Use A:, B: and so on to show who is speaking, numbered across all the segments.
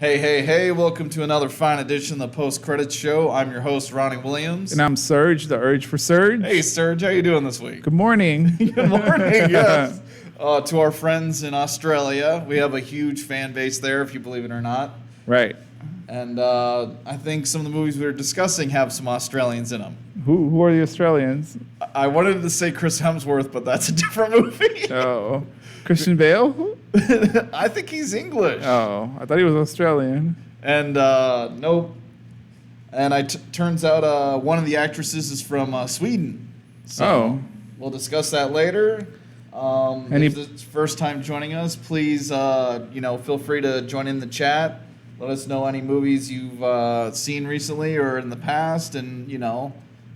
A: Hey, hey, hey, welcome to another fine edition of the Post Credits Show. I'm your host, Ronnie Williams.
B: And I'm Serge, the Urge for Surge.
A: Hey, Serge, how you doing this week?
B: Good morning.
A: Good morning, yes. To our friends in Australia, we have a huge fan base there, if you believe it or not.
B: Right.
A: And I think some of the movies we were discussing have some Australians in them.
B: Who are the Australians?
A: I wanted to say Chris Hemsworth, but that's a different movie.
B: Oh. Christian Bale?
A: I think he's English.
B: Oh, I thought he was Australian.
A: And nope. And turns out one of the actresses is from Sweden. So we'll discuss that later. If it's first time joining us, please feel free to join in the chat. Let us know any movies you've seen recently or in the past, and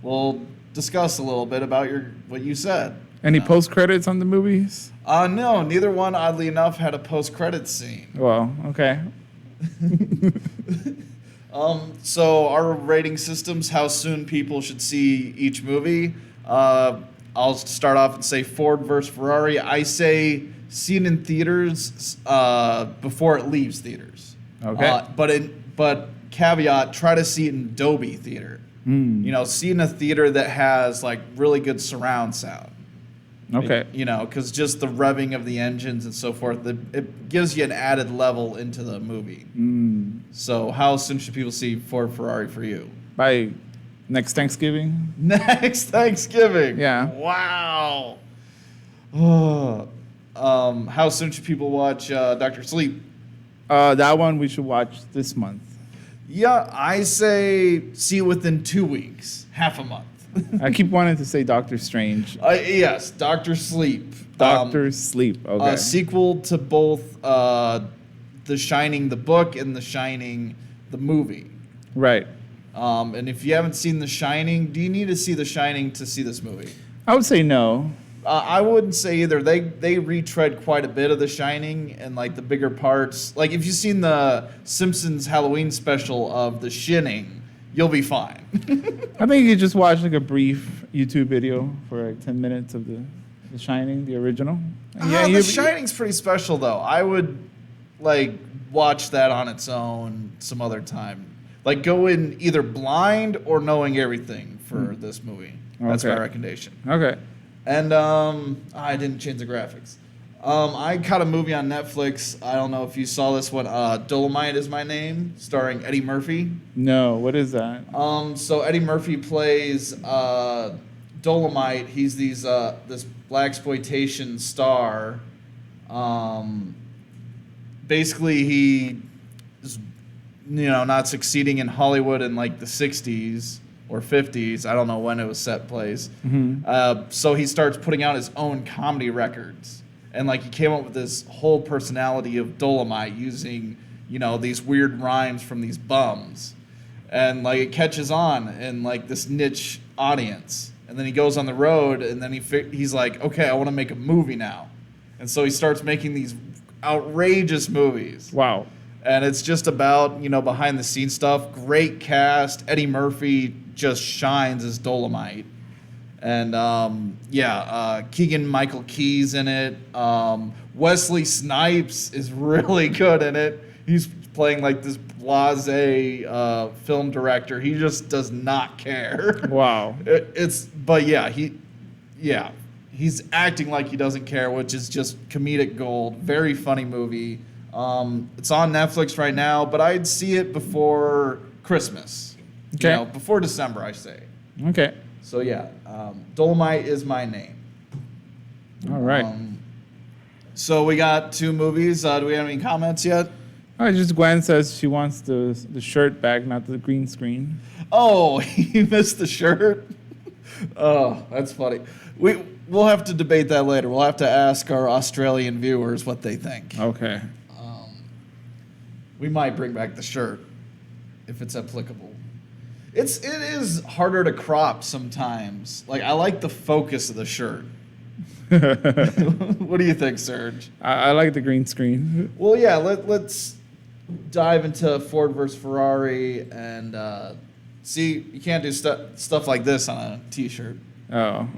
A: we'll discuss a little bit about what you said.
B: Any post credits on the movies?
A: No, neither one, oddly enough, had a post-credits scene.
B: Well, okay.
A: So our rating systems, how soon people should see each movie. I'll start off and say Ford versus Ferrari. I say see it in theaters before it leaves theaters.
B: Okay.
A: But caveat, try to see it in Dolby theater. See it in a theater that has like really good surround sound.
B: Okay.
A: Because just the revving of the engines and so forth, it gives you an added level into the movie. So how soon should people see Ford Ferrari for you?
B: By next Thanksgiving?
A: Next Thanksgiving.
B: Yeah.
A: Wow. How soon should people watch Doctor Sleep?
B: That one we should watch this month.
A: Yeah, I say see it within 2 weeks, half a month.
B: I keep wanting to say Doctor Strange.
A: Yes, Doctor Sleep.
B: Doctor Sleep, okay.
A: A sequel to both The Shining, the book, and The Shining, the movie.
B: Right.
A: And if you haven't seen The Shining, do you need to see The Shining to see this movie?
B: I would say no.
A: I wouldn't say either. They retread quite a bit of The Shining and like the bigger parts. Like if you've seen the Simpsons Halloween special of The Shining, you'll be fine.
B: I think you could just watch like a brief YouTube video for like 10 minutes of the Shining, the original.
A: The Shining's pretty special though. I would like watch that on its own some other time. Like go in either blind or knowing everything for this movie. That's my recommendation.
B: Okay.
A: And I didn't change the graphics. I caught a movie on Netflix. I don't know if you saw this one. Dolomite is My Name, starring Eddie Murphy.
B: No, what is that?
A: So Eddie Murphy plays Dolomite. He's this blaxploitation star. Basically, he is not succeeding in Hollywood in like the 60s or 50s. I don't know when it was set place. So he starts putting out his own comedy records. And like he came up with this whole personality of Dolomite using, these weird rhymes from these bums. And like it catches on in like this niche audience. And then he goes on the road and then he's like, okay, I want to make a movie now. And so he starts making these outrageous movies.
B: Wow.
A: And it's just about, behind the scenes stuff. Great cast. Eddie Murphy just shines as Dolomite. And Keegan-Michael Key's in it. Wesley Snipes is really good in it. He's playing like this blasé film director. He just does not care.
B: Wow.
A: He's acting like he doesn't care, which is just comedic gold. Very funny movie. It's on Netflix right now, but I'd see it before Christmas.
B: Okay.
A: Before December, I say.
B: Okay.
A: So Dolomite is My Name.
B: All right.
A: So we got 2 movies. Do we have any comments yet?
B: Just Gwen says she wants the shirt back, not the green screen.
A: Oh, you missed the shirt? Oh, that's funny. We'll have to debate that later. We'll have to ask our Australian viewers what they think.
B: Okay.
A: We might bring back the shirt if it's applicable. It is harder to crop sometimes. Like I like the focus of the shirt. What do you think, Serge?
B: I like the green screen.
A: Well, yeah. Let's dive into Ford versus Ferrari and see. You can't do stuff like this on a T-shirt.
B: Oh.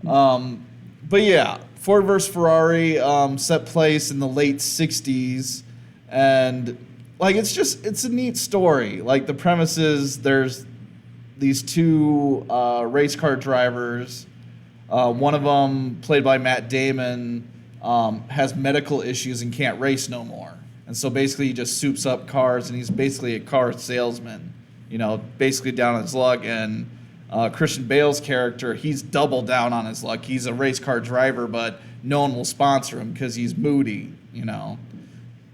A: But yeah, Ford versus Ferrari set place in the late 60s, and like it's a neat story. Like the premise is there's these two race car drivers. One of them, played by Matt Damon, has medical issues and can't race no more. And so basically he just soups up cars, and he's basically a car salesman, basically down on his luck. And Christian Bale's character, he's double down on his luck. He's a race car driver, but no one will sponsor him because he's moody,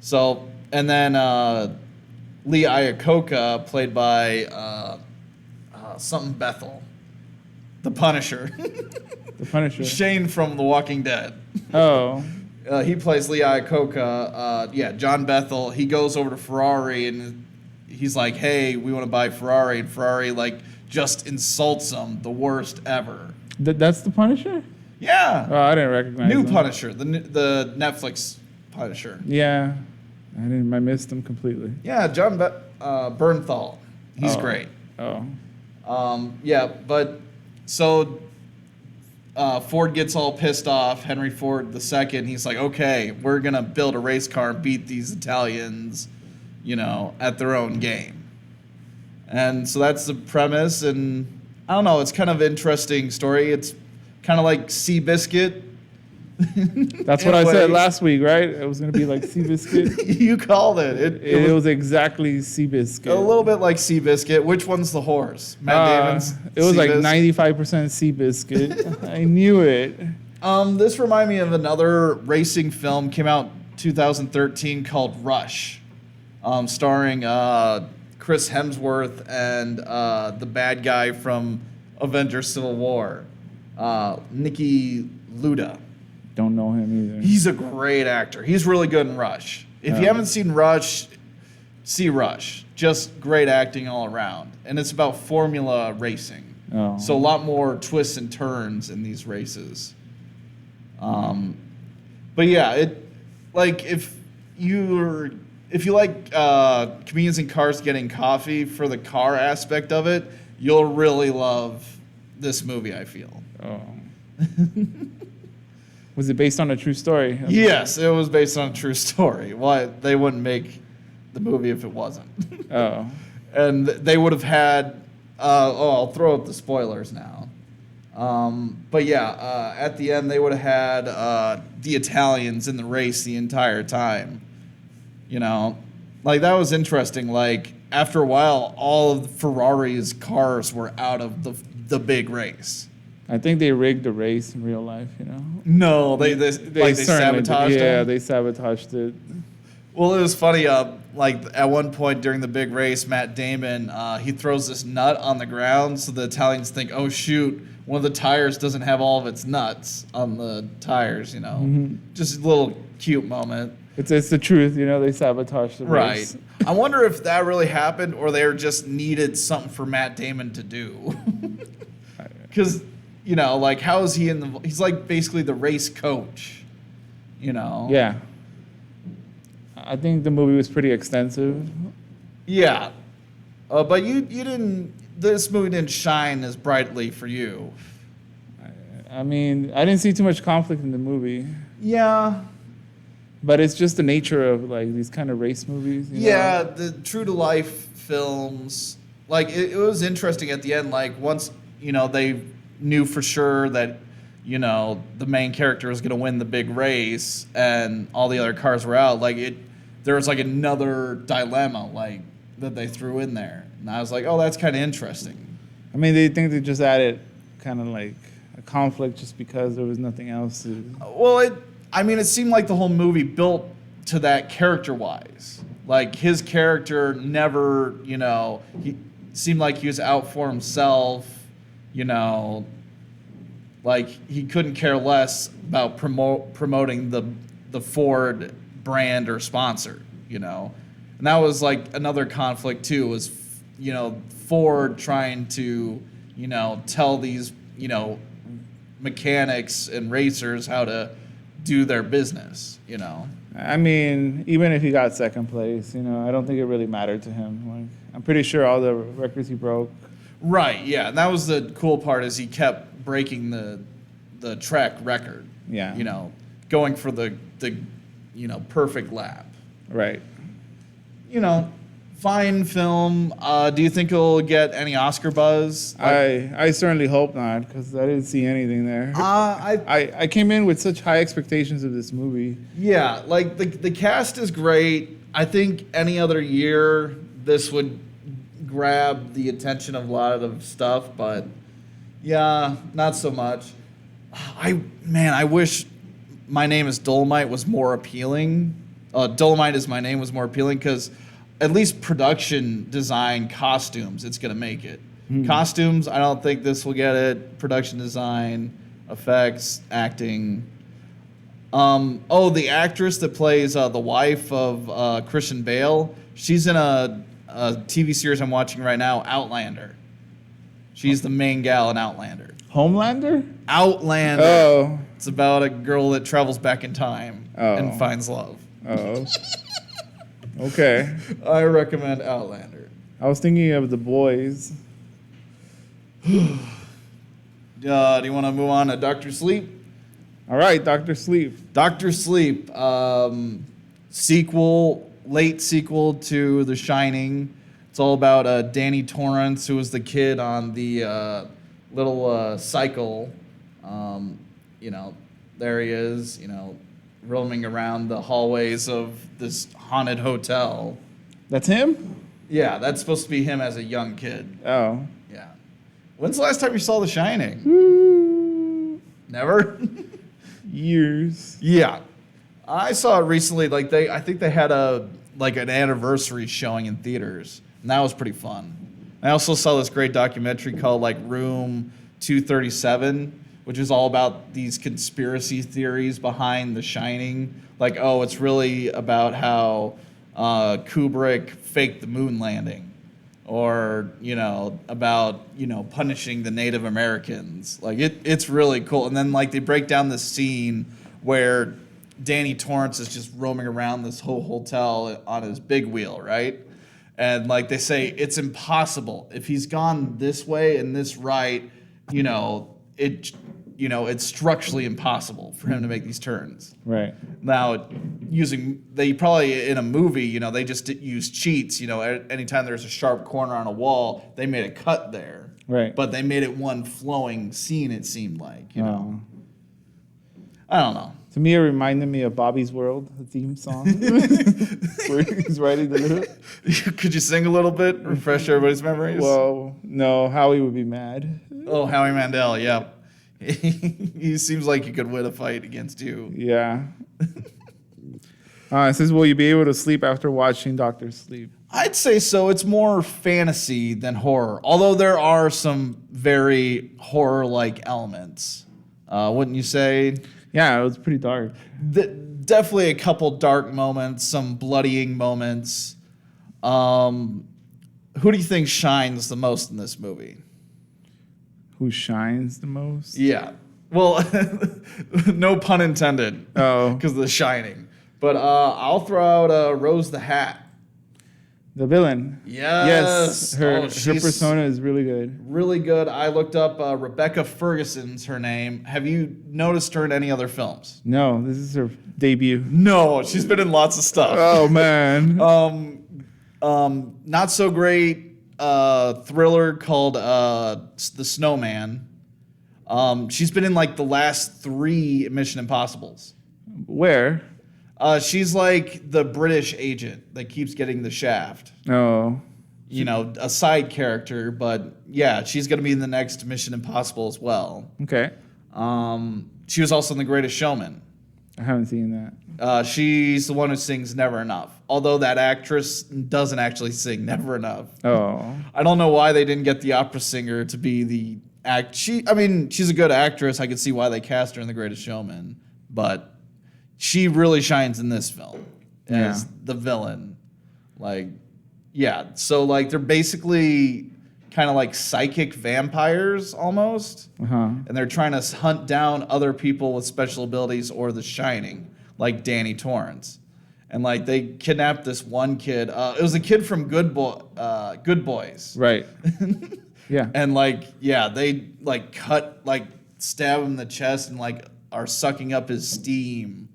A: So, and then Lee Iacocca, played by something Bethel, the Punisher.
B: The Punisher.
A: Shane from The Walking Dead.
B: Oh.
A: He plays Lee Iacocca. John Bethel. He goes over to Ferrari and he's like, "Hey, we want to buy Ferrari," and Ferrari just insults him, the worst ever.
B: That's the Punisher?
A: Yeah.
B: Oh, I didn't recognize
A: New
B: him.
A: Punisher, the Netflix Punisher.
B: Yeah, I missed him completely.
A: Yeah, John Bernthal. He's great.
B: Oh.
A: But so Ford gets all pissed off. Henry Ford II. He's like, "Okay, we're gonna build a race car and beat these Italians, at their own game." And so that's the premise. And I don't know. It's kind of interesting story. It's kind of like Seabiscuit.
B: That's what I said last week, right? It was going to be like Seabiscuit.
A: You called it.
B: It was exactly Seabiscuit.
A: A little bit like Seabiscuit. Which one's the horse? Matt Damon's?
B: It was like
A: Seabiscuit?
B: 95% Seabiscuit. I knew it.
A: This reminded me of another racing film, came out 2013, called Rush, starring Chris Hemsworth and the bad guy from Avengers Civil War, Nicky Luda.
B: Don't know him either.
A: He's a great actor. He's really good in Rush. If you haven't seen Rush, see Rush. Just great acting all around. And it's about formula racing.
B: Oh.
A: So a lot more twists and turns in these races. But yeah, if you like comedians in cars getting coffee for the car aspect of it, you'll really love this movie, I feel.
B: Oh. Was it based on a true story?
A: Yes, it was based on a true story. Why they wouldn't make the movie if it wasn't.
B: Oh.
A: And they would have had. I'll throw up the spoilers now. But yeah, at the end they would have had the Italians in the race the entire time. That was interesting. After a while, all of Ferrari's cars were out of the big race.
B: I think they rigged the race in real life,
A: No, they sabotaged it.
B: Yeah, they sabotaged it.
A: Well, it was funny. At one point during the big race, Matt Damon he throws this nut on the ground, so the Italians think, "Oh shoot, one of the tires doesn't have all of its nuts on the tires."
B: Mm-hmm.
A: Just a little cute moment.
B: It's the truth, they sabotaged the race.
A: Right. I wonder if that really happened, or they just needed something for Matt Damon to do. Because how is he he's basically the race coach,
B: Yeah. I think the movie was pretty extensive.
A: Yeah. But this movie didn't shine as brightly for you.
B: I mean, I didn't see too much conflict in the movie.
A: Yeah.
B: But it's just the nature of these kind of race movies.
A: Yeah, the true to life films. It was interesting at the end, once, they knew for sure that, the main character was going to win the big race and all the other cars were out. There was another dilemma that they threw in there. And I was like, oh, that's kind of interesting.
B: I mean, they think they just added kind of a conflict just because there was nothing else to...
A: Well, it seemed like the whole movie built to that character-wise. His character never, he seemed like he was out for himself, he couldn't care less about promoting the Ford brand or sponsor, And that was another conflict too, was, Ford trying to, tell these, mechanics and racers how to do their business,
B: I mean, even if he got second place, I don't think it really mattered to him. I'm pretty sure all the records he broke.
A: Right, yeah. And that was the cool part, is he kept breaking the track record.
B: Yeah.
A: Going for the perfect lap.
B: Right.
A: fine film. Do you think it'll get any Oscar buzz?
B: I certainly hope not, because I didn't see anything there. I came in with such high expectations of this movie.
A: Yeah, like the cast is great. I think any other year this would grab the attention of a lot of stuff, but yeah, not so much. I wish My Name is Dolomite was more appealing. Dolomite is My Name was more appealing because at least production design, costumes, it's going to make it. Costumes, I don't think this will get it. Production design, effects, acting. The actress that plays the wife of Christian Bale, she's in a TV series I'm watching right now, Outlander. She's the main gal in Outlander.
B: Homelander?
A: Outlander.
B: Oh.
A: It's about a girl that travels back in time and finds love.
B: Oh. Okay.
A: I recommend Outlander.
B: I was thinking of The Boys.
A: Do you want to move on to Doctor Sleep?
B: All right, Doctor Sleep.
A: Doctor Sleep, late sequel to The Shining. It's all about Danny Torrance, who was the kid on the little cycle. There he is, roaming around the hallways of this haunted hotel.
B: That's him?
A: Yeah, that's supposed to be him as a young kid.
B: Oh.
A: Yeah. When's the last time you saw The Shining?
B: Woo.
A: Never?
B: Years.
A: Yeah. I saw it recently. I think they had an anniversary showing in theaters, and that was pretty fun. I also saw this great documentary called Room 237, which is all about these conspiracy theories behind The Shining. It's really about how Kubrick faked the moon landing, or about punishing the Native Americans. It's really cool. And then they break down this scene where Danny Torrance is just roaming around this whole hotel on his big wheel, right? And they say it's impossible if he's gone this way and this right. It's structurally impossible for him to make these turns.
B: Right.
A: Now, they probably in a movie, they just use cheats. Anytime there's a sharp corner on a wall, they made a cut there.
B: Right.
A: But they made it one flowing scene. It seemed like,
B: Oh.
A: I don't know.
B: To me, it reminded me of Bobby's World, the theme song, where he's writing the lyrics.
A: Could you sing a little bit? Refresh everybody's memories.
B: Well, no, Howie would be mad.
A: Oh, Howie Mandel, yeah. He seems like he could win a fight against you.
B: Yeah. It says, will you be able to sleep after watching Doctor Sleep?
A: I'd say so. It's more fantasy than horror, although there are some very horror-like elements. Wouldn't you say?
B: Yeah, it was pretty dark.
A: Definitely a couple dark moments, some bloodying moments. Who do you think shines the most in this movie?
B: Who shines the most?
A: Yeah. Well, no pun intended.
B: Oh.
A: Because of The Shining. But I'll throw out Rose the Hat.
B: The villain.
A: Yes.
B: Yes. Her persona is really good.
A: Really good. I looked up Rebecca Ferguson's her name. Have you noticed her in any other films?
B: No, this is her debut.
A: No, she's been in lots of stuff.
B: Oh, man.
A: Not so great thriller called The Snowman. She's been in the last 3 Mission Impossibles.
B: Where?
A: She's the British agent that keeps getting the shaft.
B: Oh.
A: A side character, but yeah, she's going to be in the next Mission Impossible as well.
B: Okay.
A: She was also in The Greatest Showman.
B: I haven't seen that.
A: She's the one who sings Never Enough, although that actress doesn't actually sing Never Enough.
B: Oh.
A: I don't know why they didn't get the opera singer to be the act. She's a good actress. I could see why they cast her in The Greatest Showman, but she really shines in this film as the villain. So they're basically kind of psychic vampires almost.
B: Uh-huh.
A: And they're trying to hunt down other people with special abilities or The Shining, like Danny Torrance. And they kidnapped this one kid. It was a kid from Good Boys.
B: Right. Yeah.
A: And they stab him in the chest and are sucking up his steam.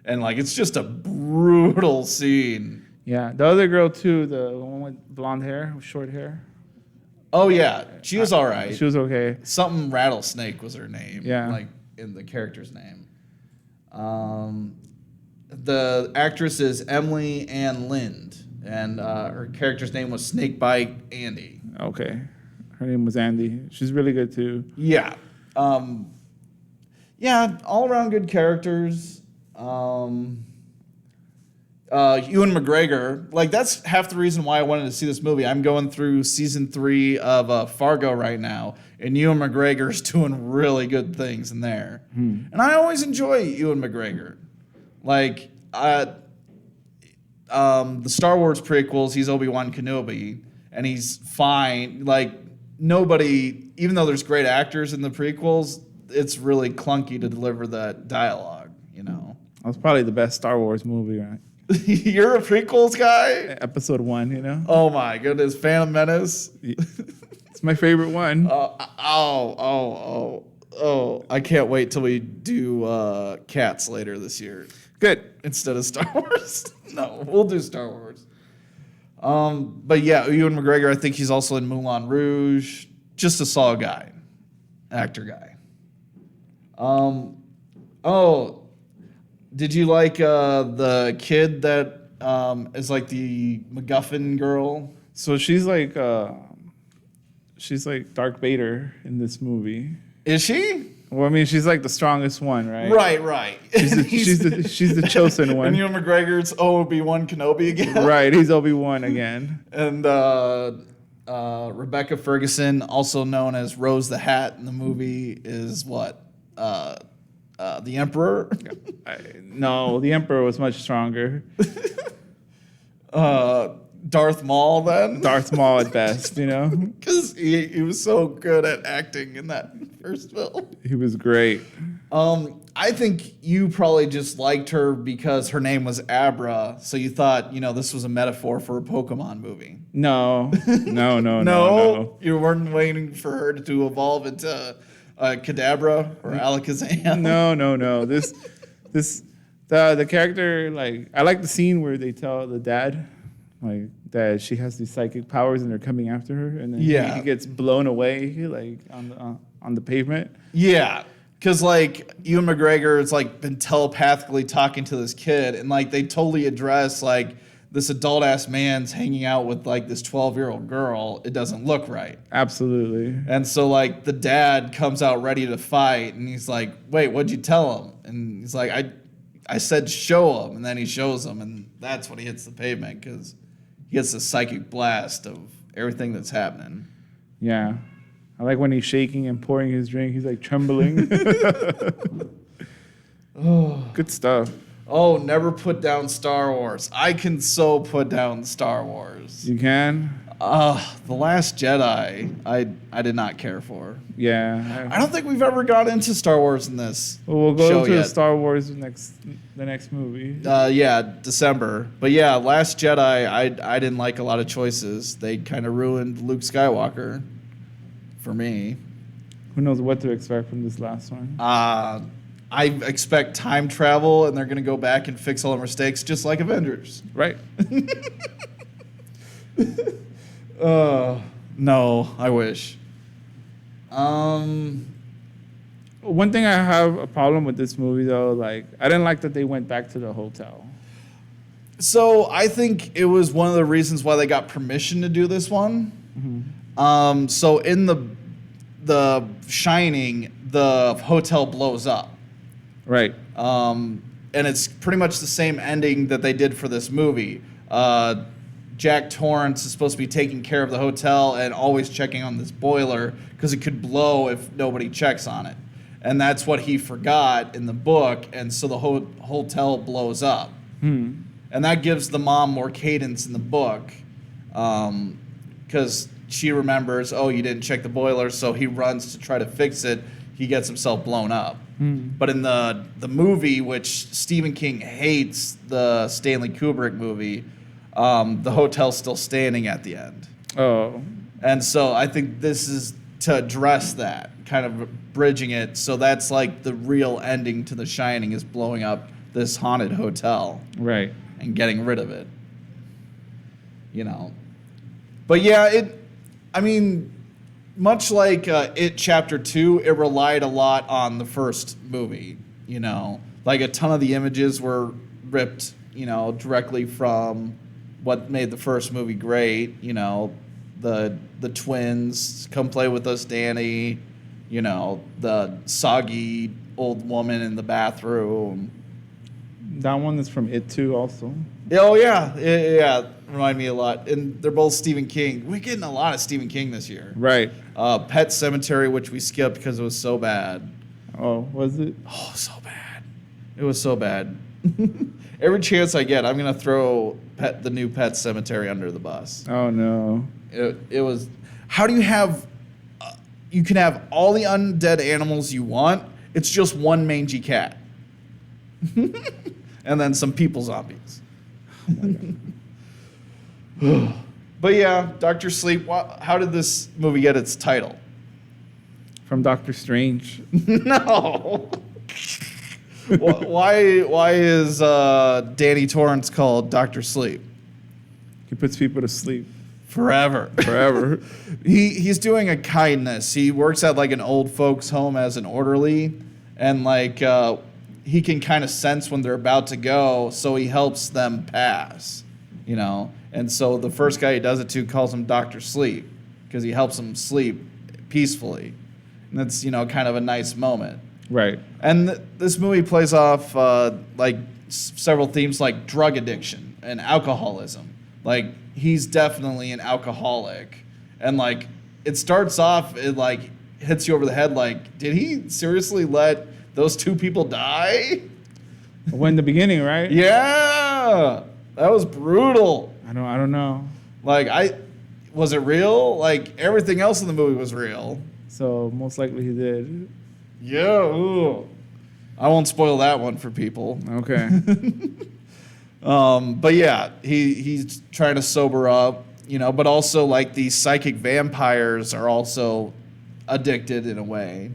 A: And it's just a brutal scene.
B: Yeah, the other girl too, the one with blonde hair, with short hair.
A: Oh yeah, she was all right.
B: She was okay.
A: Something Rattlesnake was her name.
B: Yeah.
A: Like in the character's name. The actress is Emily Ann Lind, and her character's name was Snakebite Andy.
B: Okay, her name was Andy. She's really good too.
A: Yeah. Yeah, all around good characters. Ewan McGregor, like that's half the reason why I wanted to see this movie. I'm going through season 3 of Fargo right now, and Ewan McGregor's doing really good things in there. And I always enjoy Ewan McGregor. Like, the Star Wars prequels, he's Obi-Wan Kenobi, and he's fine. Like, nobody, even though there's great actors in the prequels, it's really clunky to deliver that dialogue, you know?
B: That was probably the best Star Wars movie, right?
A: You're a prequels guy?
B: Episode 1, you know?
A: Oh my goodness, Phantom Menace.
B: It's my favorite one.
A: I can't wait till we do Cats later this year.
B: Good.
A: Instead of Star Wars. No, we'll do Star Wars. But yeah, Ewan McGregor, I think he's also in Moulin Rouge. Just a solid guy. Actor guy. Did you like the kid that is like the MacGuffin girl?
B: So she's like Darth Vader in this movie.
A: Is she?
B: Well, I mean, she's like the strongest one, right?
A: Right.
B: She's the chosen one.
A: And Ewan McGregor's Obi-Wan Kenobi again.
B: Right, he's Obi-Wan again.
A: And Rebecca Ferguson, also known as Rose the Hat in the movie, is what? The Emperor?
B: No, the Emperor was much stronger.
A: Darth Maul then?
B: Darth Maul at best, you know?
A: Because he was so good at acting in that first film.
B: He was great.
A: I think you probably just liked her because her name was Abra, so you thought, this was a metaphor for a Pokemon movie.
B: No.
A: No? You weren't waiting for her to evolve into Kadabra or Alakazam?
B: No. The character, like, I like the scene where they tell the dad, like, that she has these psychic powers and they're coming after her, and then he gets blown away, like, on the pavement.
A: Yeah, because, like, Ewan McGregor has, like, been telepathically talking to this kid, and, like, they totally address, like, this adult-ass man's hanging out with, like, this 12-year-old girl. It doesn't look right.
B: Absolutely.
A: And so, like, the dad comes out ready to fight, and he's like, wait, what'd you tell him? And he's like, I said show him, and then he shows him, and that's when he hits the pavement, because he gets the psychic blast of everything that's happening.
B: Yeah. I like when he's shaking and pouring his drink. He's, like, trembling. Good stuff.
A: Oh, never put down Star Wars. I can so put down Star Wars.
B: You can?
A: The Last Jedi, I did not care for.
B: Yeah.
A: I don't think we've ever got into Star Wars in this
B: Well, we'll go
A: show
B: to
A: yet.
B: Star Wars the next movie.
A: Yeah, December. But yeah, Last Jedi, I didn't like a lot of choices. They kind of ruined Luke Skywalker for me.
B: Who knows what to expect from this last one?
A: I expect time travel, and they're going to go back and fix all the mistakes, just like Avengers.
B: Right.
A: No, I wish.
B: One thing I have a problem with this movie, though, like, I didn't like that they went back to the hotel.
A: So I think it was one of the reasons why they got permission to do this one. Mm-hmm. So in the Shining, the hotel blows up.
B: Right.
A: And it's pretty much the same ending that they did for this movie. Jack Torrance is supposed to be taking care of the hotel and always checking on this boiler because it could blow if nobody checks on it. And that's what he forgot in the book, and so the hotel blows up. And that gives the mom more cadence in the book because she remembers, oh, you didn't check the boiler, so he runs to try to fix it. He gets himself blown up. But in the movie, which Stephen King hates, the Stanley Kubrick movie, the hotel's still standing at the end.
B: Oh.
A: And so I think this is to address that, kind of bridging it. So that's like the real ending to The Shining, is blowing up this haunted hotel.
B: Right.
A: And getting rid of it. you know. But yeah, I mean, much like It Chapter 2, it relied a lot on the first movie, you know. Like a ton of the images were ripped, you know, directly from what made the first movie great, you know, the twins, Come Play With Us, Danny, you know, the soggy old woman in the bathroom.
B: That one is from It too, also.
A: Oh yeah, remind me a lot. And they're both Stephen King. We're getting a lot of Stephen King this year.
B: Right.
A: Pet Sematary, which we skipped because it was so bad.
B: Oh, was it?
A: Oh, so bad. It was so bad. Every chance I get, I'm gonna throw the new Pet Sematary under the bus.
B: Oh no.
A: It was. How do you have? You can have all the undead animals you want. It's just one mangy cat, and then some people zombies. But yeah, Doctor Sleep. How did this movie get its title?
B: From Doctor Strange.
A: No. Why is Danny Torrance called Doctor Sleep?
B: He puts people to sleep.
A: Forever. He's doing a kindness. He works at like an old folks home as an orderly, and like he can kind of sense when they're about to go, so he helps them pass, you know. And so the first guy he does it to calls him Dr. Sleep because he helps him sleep peacefully. And that's, you know, kind of a nice moment.
B: Right.
A: And this movie plays off like several themes like drug addiction and alcoholism. Like he's definitely an alcoholic, and like it starts off, it like hits you over the head. Like, did he seriously let those two people die?
B: Well, in the beginning, right?
A: Yeah, that was brutal.
B: I don't know.
A: Like, was it real? Like everything else in the movie was real.
B: So most likely he did.
A: Yeah. Ooh. I won't spoil that one for people.
B: Okay.
A: But yeah, he's trying to sober up, you know, but also like these psychic vampires are also addicted in a way.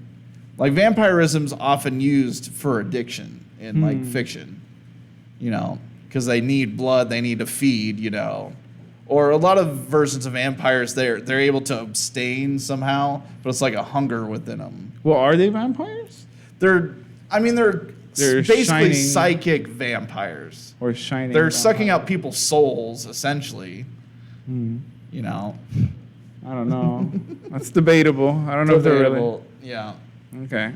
A: Like vampirism's often used for addiction in like fiction, you know, because they need blood, they need to feed, you know. Or a lot of versions of vampires, they're able to abstain somehow, but it's like a hunger within them.
B: Well, are they vampires?
A: They're basically
B: shining,
A: psychic vampires.
B: Or shining.
A: They're
B: vampires.
A: sucking out people's souls, essentially. You know.
B: I don't know. That's debatable. I don't know if they're really.
A: Yeah.
B: Okay.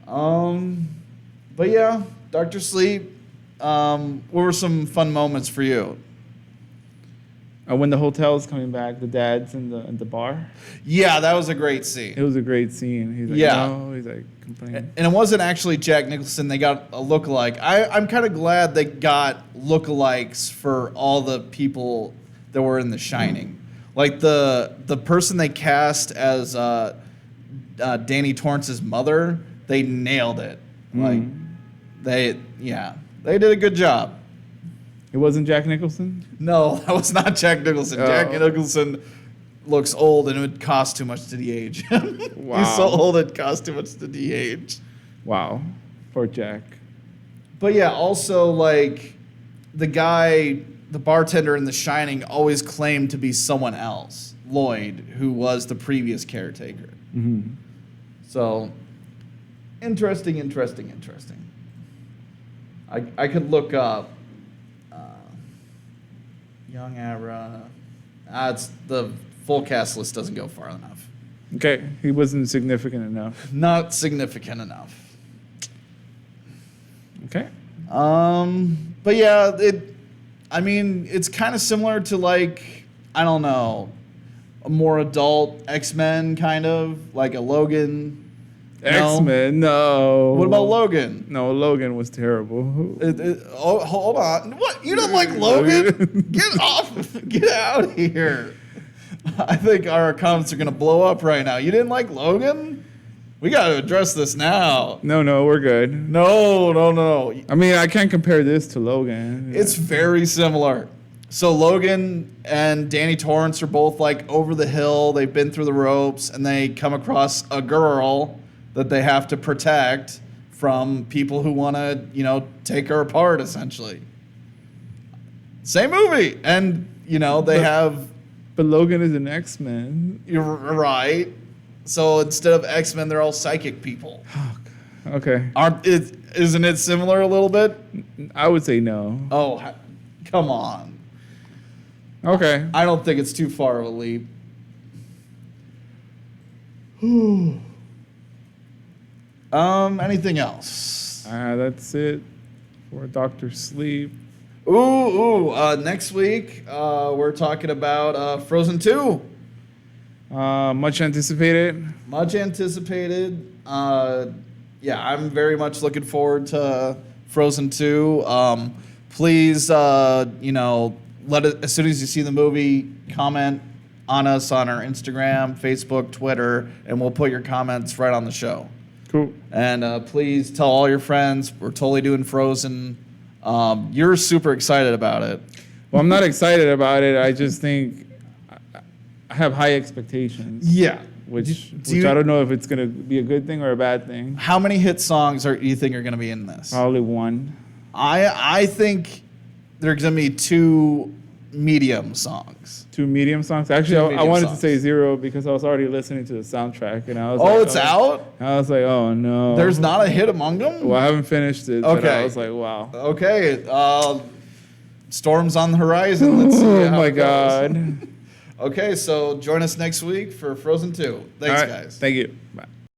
A: But yeah, Dr. Sleep. What were some fun moments for you?
B: When the hotel's coming back, the dad's in the bar.
A: Yeah, that was a great scene.
B: It was a great scene. He's like,
A: Yeah.
B: no. He's like complaining.
A: And it wasn't actually Jack Nicholson. They got a lookalike. I'm kind of glad they got lookalikes for all the people that were in The Shining. Like the person they cast as Danny Torrance's mother, they nailed it. Like they did a good job.
B: It wasn't Jack Nicholson?
A: No, that was not Jack Nicholson.
B: Oh.
A: Jack Nicholson looks old and it would cost too much to de-age.
B: Wow.
A: He's so old it costs too much to de-age.
B: Wow. Poor Jack.
A: But yeah, also like the bartender in The Shining always claimed to be someone else, Lloyd, who was the previous caretaker.
B: Mm-hmm.
A: So interesting. I could look up Young Abra. It's the full cast list doesn't go far enough.
B: Okay. He wasn't significant enough.
A: Not significant enough.
B: Okay.
A: But yeah, it's kind of similar to like, I don't know, a more adult X-Men kind of, like a Logan.
B: X-Men, no.
A: What about Logan?
B: No, Logan was terrible.
A: Hold on. What? You don't like Logan? Get out of here. I think our comments are going to blow up right now. You didn't like Logan? We got to address this now.
B: No, we're good.
A: No.
B: I mean, I can't compare this to Logan.
A: It's very similar. So Logan and Danny Torrance are both like over the hill. They've been through the ropes, and they come across a girl that they have to protect from people who want to, take her apart, essentially. Same movie. And, They have.
B: But Logan is an X-Men.
A: You're right. So instead of X-Men, they're all psychic people.
B: Okay.
A: Isn't it similar a little bit?
B: I would say no.
A: Oh, come on.
B: Okay.
A: I don't think it's too far of a leap. Anything else?
B: That's it for Doctor Sleep.
A: Next week, we're talking about Frozen 2.
B: Much anticipated.
A: Much anticipated. I'm very much looking forward to Frozen 2. Please, let it, as soon as you see the movie, comment on us on our Instagram, Facebook, Twitter, and we'll put your comments right on the show.
B: Cool.
A: And please tell all your friends we're totally doing Frozen. You're super excited about it.
B: Well, I'm not excited about it. I just think I have high expectations.
A: Yeah.
B: Which I don't know if it's going to be a good thing or a bad thing.
A: How many hit songs do you think are going to be in this?
B: Probably one.
A: I think there's going to be 2 medium songs.
B: 2 medium songs? Actually, I wanted to say 0 because I was already listening to the soundtrack. And I was
A: it's out?
B: I was like, oh, no.
A: There's not a hit among them?
B: Well, I haven't finished it, but I was like, wow.
A: Okay. Storm's on the horizon. Let's see
B: Oh,
A: how
B: my
A: it goes.
B: God.
A: Okay, so join us next week for Frozen 2. Thanks, guys.
B: Thank you. Bye.